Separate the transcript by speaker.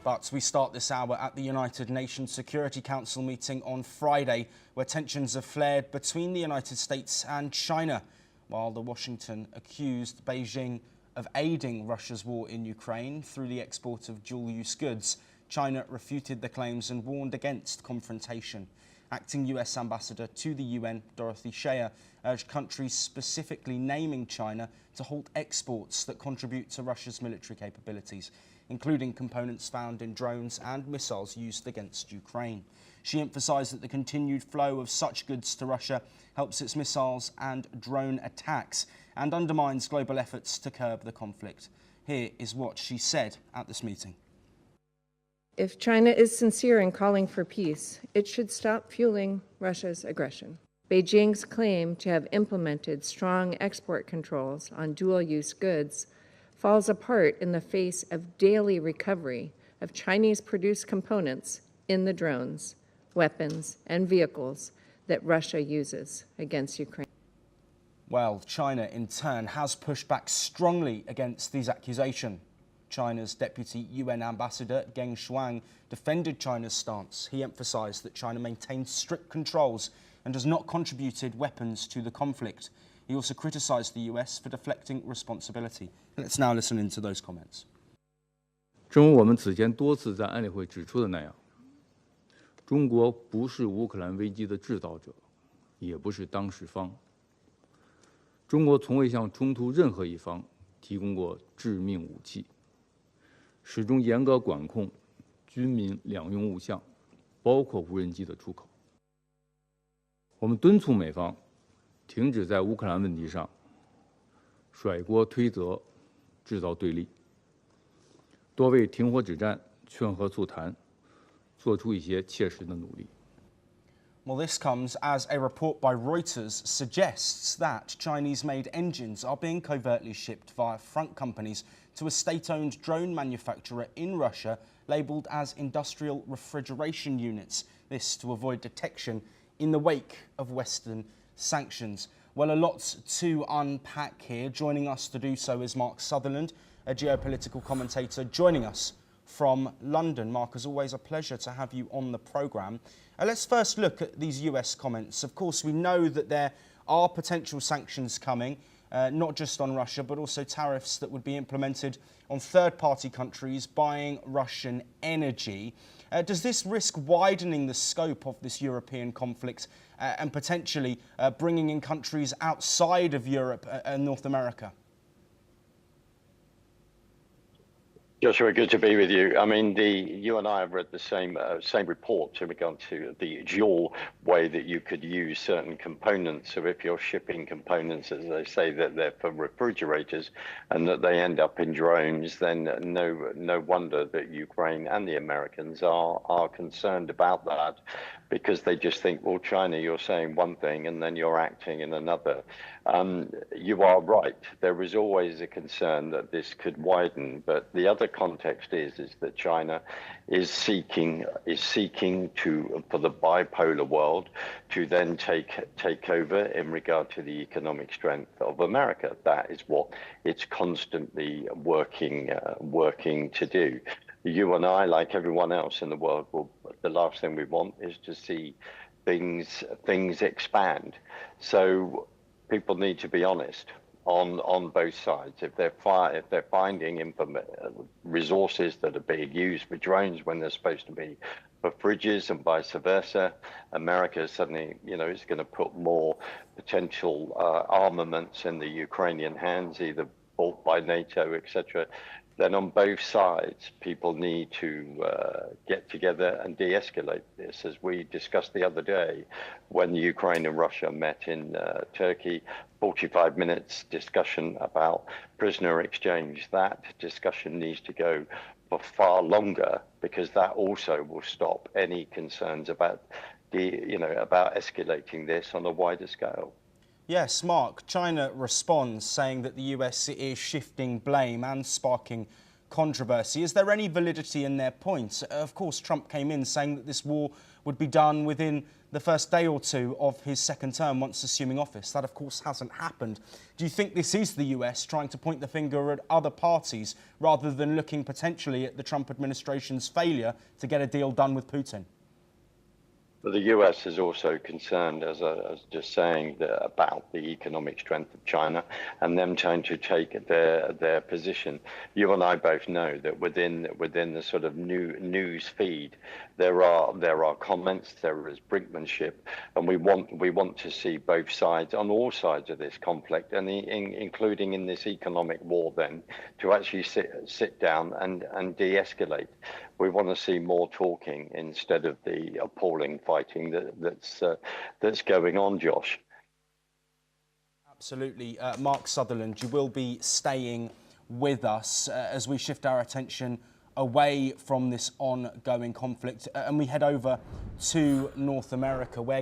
Speaker 1: But we start this hour at the United Nations Security Council meeting on Friday, where tensions have flared between the United States and China, while Washington accused Beijing of aiding Russia's war in Ukraine through the export of dual-use goods. China refuted the claims and warned against confrontation. Acting US Ambassador to the UN, Dorothy Shea, urged countries specifically naming China to halt exports that contribute to Russia's military capabilities, including components found in drones and missiles used against Ukraine. She emphasised that the continued flow of such goods to Russia helps its missiles and drone attacks and undermines global efforts to curb the conflict. Here is what she said at this meeting.
Speaker 2: If China is sincere in calling for peace, it should stop fueling Russia's aggression. Beijing's claim to have implemented strong export controls on dual-use goods falls apart in the face of daily recovery of Chinese-produced components in the drones, weapons, and vehicles that Russia uses against Ukraine.
Speaker 1: Well, China, in turn, has pushed back strongly against these accusations. China's Deputy UN Ambassador Geng Shuang defended China's stance. He emphasised that China maintains strict controls and has not contributed weapons to the conflict. He also criticised the US for deflecting responsibility. Let's now listen into those comments.
Speaker 3: 正如我们此前多次在安理会指出的那样，中国不是乌克兰危机的制造者，也不是当事方。中国从未向冲突任何一方提供过致命武器，始终严格管控军民两用物项，包括无人机的出口。我们敦促美方停止在乌克兰问题上甩锅推责、制造对立，多为停火止战、劝和促谈做出一些切实的努力。
Speaker 1: Well, this comes as a report by Reuters suggests that Chinese-made engines are being covertly shipped via front companies to a state-owned drone manufacturer in Russia labelled as industrial refrigeration units, this to avoid detection in the wake of Western sanctions. Well, a lot to unpack here. Joining us to do so is Mark Sutherland, a geopolitical commentator, joining us from London. Mark, as always, a pleasure to have you on the programme. Let's first look at these US comments. Of course, we know that there are potential sanctions coming, not just on Russia, but also tariffs that would be implemented on third-party countries buying Russian energy. Does this risk widening the scope of this European conflict and potentially bringing in countries outside of Europe and North America?
Speaker 4: Joshua, good to be with you. I mean, you and I have read the same report in regard to the dual way that you could use certain components. So if you're shipping components, as they say, that they're for refrigerators and that they end up in drones, then no wonder that Ukraine and the Americans are concerned about that, because they just think, well, China, you're saying one thing and then you're acting in another. You are right. There is always a concern that this could widen, but the other context is that China is seeking for the bipolar world to then take over in regard to the economic strength of America. That is what it's constantly working to do. You and I, like everyone else in the world, the last thing we want is to see things expand. So people need to be honest on both sides. If they're finding resources that are being used for drones when they're supposed to be for fridges and vice versa, America suddenly, is going to put more potential armaments in the Ukrainian hands, either bought by NATO, etc. Then on both sides, people need to get together and de-escalate this, as we discussed the other day when Ukraine and Russia met in Turkey. 45 minutes discussion about prisoner exchange. That discussion needs to go for far longer, because that also will stop any concerns about about escalating this on a wider scale.
Speaker 1: Yes, Mark, China responds saying that the US is shifting blame and sparking controversy. Is there any validity in their point? Of course, Trump came in saying that this war would be done within the first day or two of his second term once assuming office. That, of course, hasn't happened. Do you think this is the US trying to point the finger at other parties rather than looking potentially at the Trump administration's failure to get a deal done with Putin?
Speaker 4: But the US is also concerned, as I was just saying, about the economic strength of China and them trying to take their position. You and I both know that within the sort of news feed, there are comments, there is brinkmanship, and we want to see both sides on all sides of this conflict, and including in this economic war, then to actually sit down and de-escalate. We want to see more talking instead of the appalling fighting that's going on, Josh.
Speaker 1: Absolutely. Mark Sutherland, you will be staying with us as we shift our attention away from this ongoing conflict and we head over to North America, where